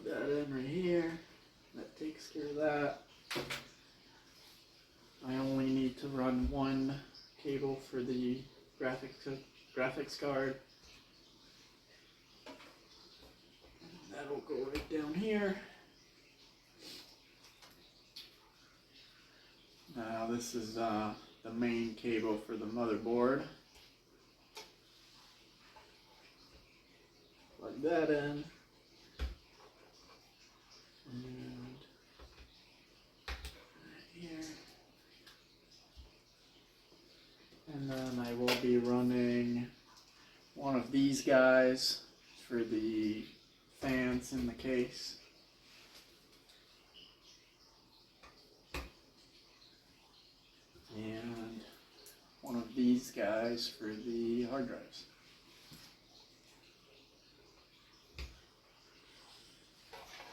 plug that in right here. That takes care of that. I only need to run one cable for the graphics card. That'll go right down here. Now this is the main cable for the motherboard. Plug that in. And here. And then I will be running one of these guys for the fans in the case. And one of these guys for the hard drives.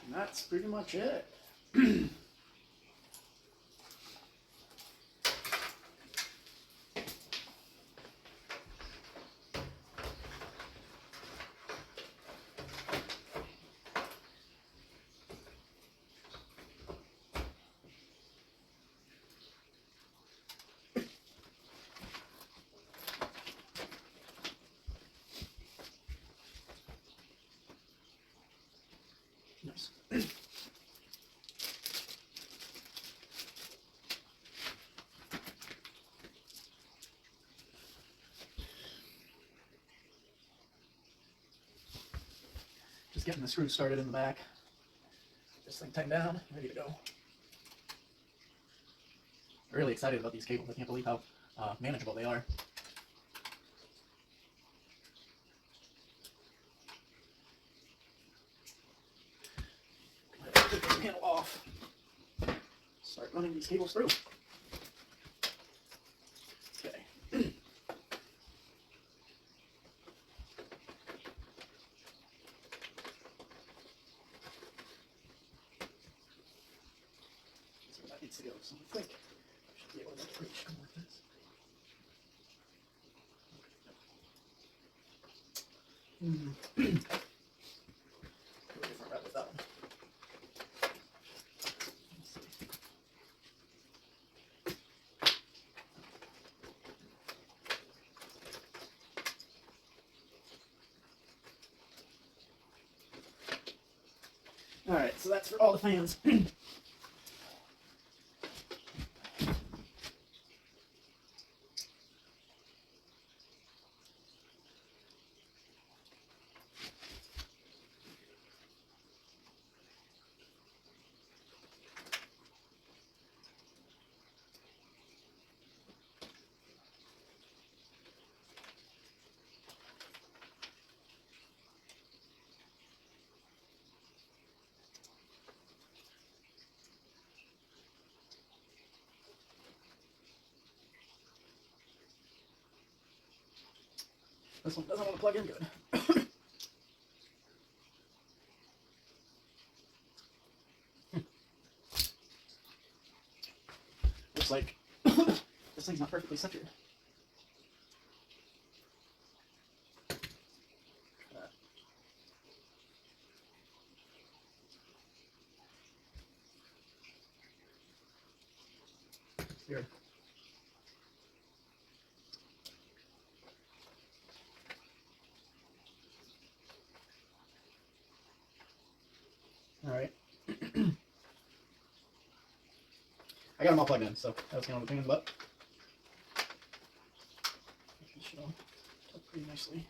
And that's pretty much it. Nice. Just getting the screws started in the back. This thing tightened down, ready to go. Really excited about these cables. I can't believe how manageable they are. Take this panel off. Start running these cables through. Okay. That's where that needs to go. So I think I should be able to reach something like this. Go a different route with that one. Alright, so that's for all the fans. This one doesn't want to plug in good. Looks like this thing's not perfectly centered. Weird. All right. I got them all plugged in, so that was kind of a pain in the butt. It should all tuck pretty nicely.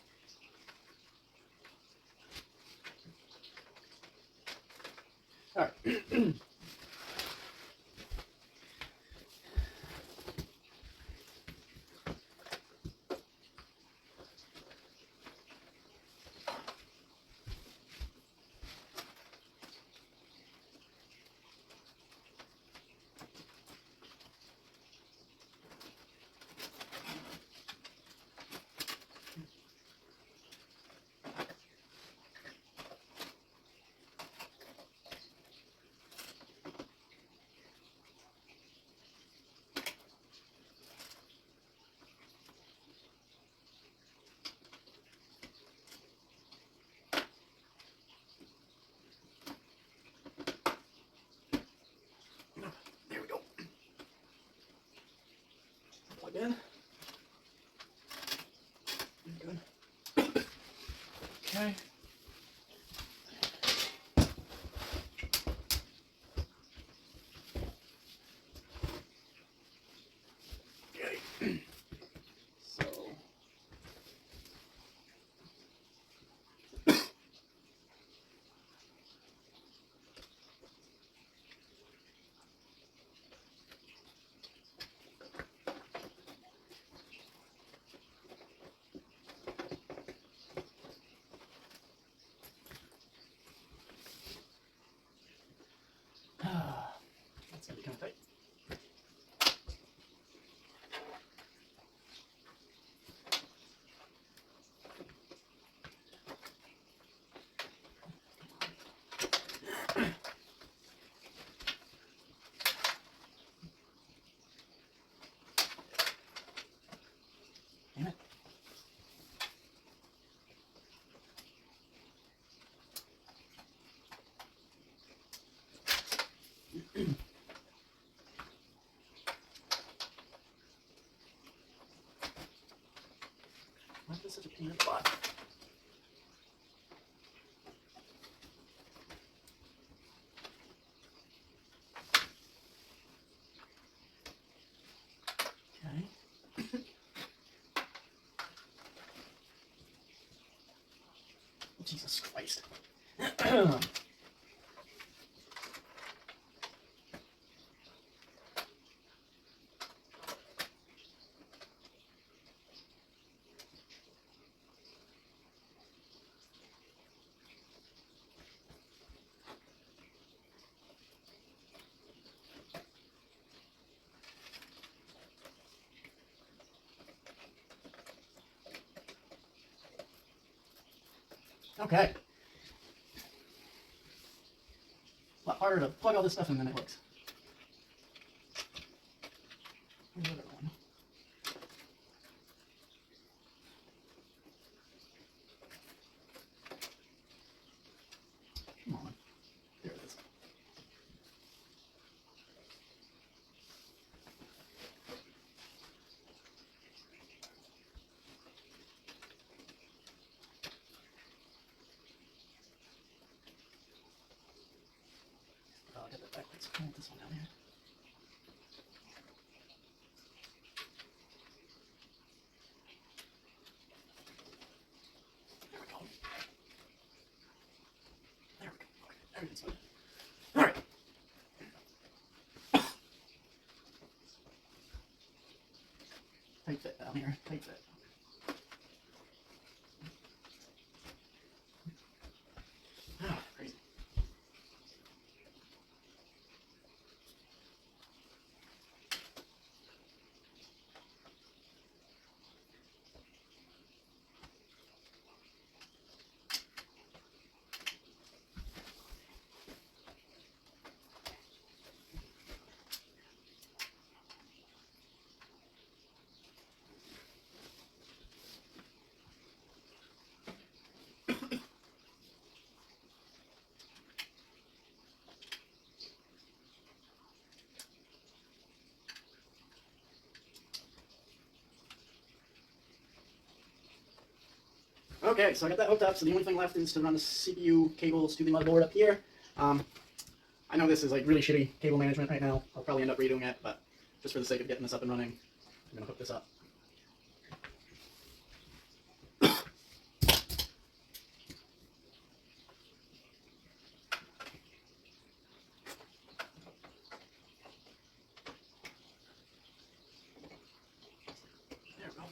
All right. Okay. Okay. So. That's gonna be kind of tight. Damn it. Why is this such a pain in the butt? Okay. Jesus Christ. Okay. A lot harder to plug all this stuff in than it looks. Where's the other one? Come on. There it is. Oh, I did that backwards. I want this one down here. There we go. There we go. Okay, everything's fine. All right. Tight fit down here. Tight fit. Oh, crazy. Okay, so I got that hooked up, so the only thing left is to run the CPU cables to the motherboard up here. I know this is like really shitty cable management right now. I'll probably end up redoing it, but just for the sake of getting this up and running, I'm going to hook this up. There we go.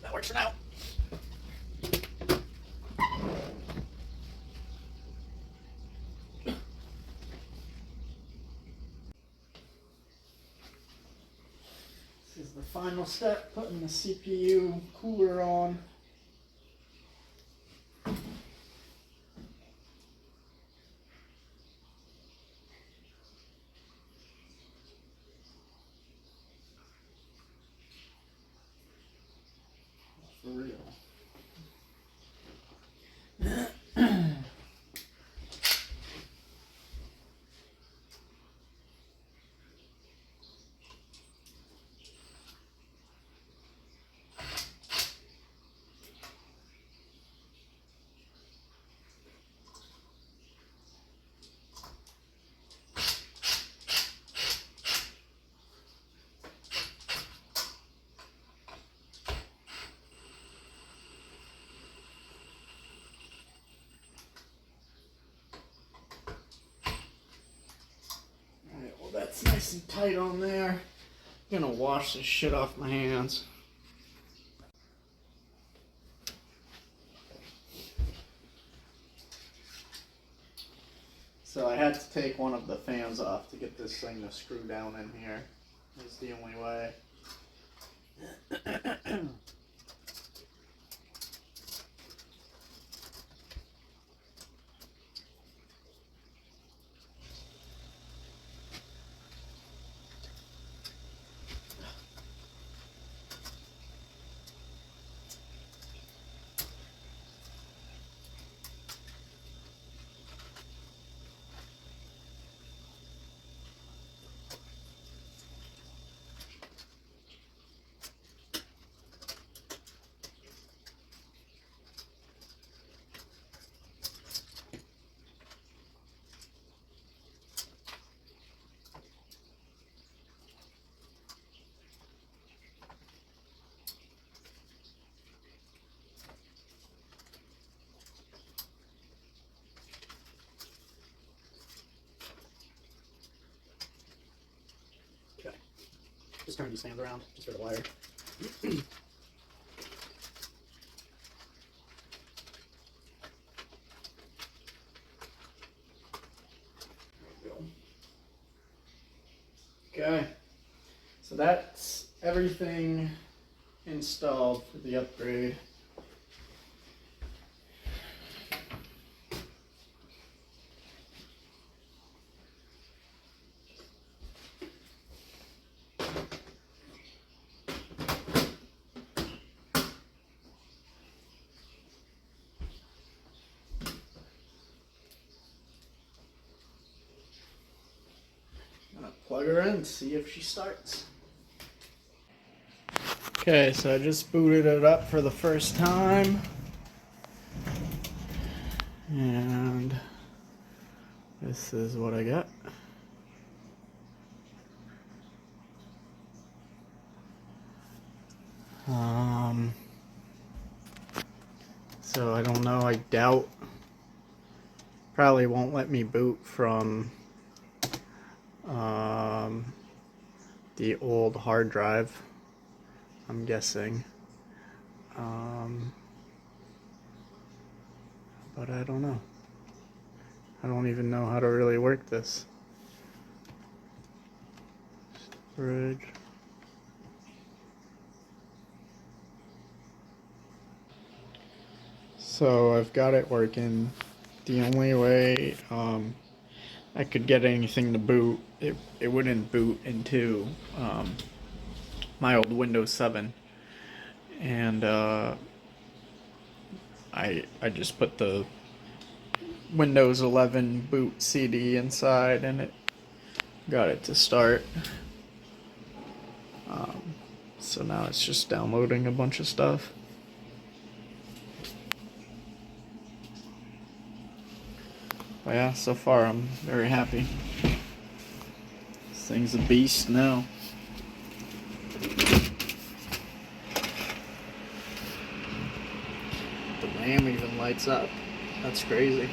That works for now. This is the final step, putting the CPU cooler on. For real. Alright, well that's nice and tight on there. I'm gonna wash this shit off my hands. So I had to take one of the fans off to get this thing to screw down in here. It's the only way. Okay. Just turn these fans around, just for the wire. Okay, so that's everything installed for the upgrade. Plug her in, see if she starts. Okay, so I just booted it up for the first time. And this is what I got. So I don't know, I doubt. Probably won't let me boot from the old hard drive, I'm guessing. But I don't know. I don't even know how to really work this. Storage. So I've got it working. The only way I could get anything to boot, it wouldn't boot into my old Windows 7. And I just put the Windows 11 boot CD inside and it got it to start. So now it's just downloading a bunch of stuff. But yeah, so far I'm very happy. This thing's a beast now. The RAM even lights up. That's crazy.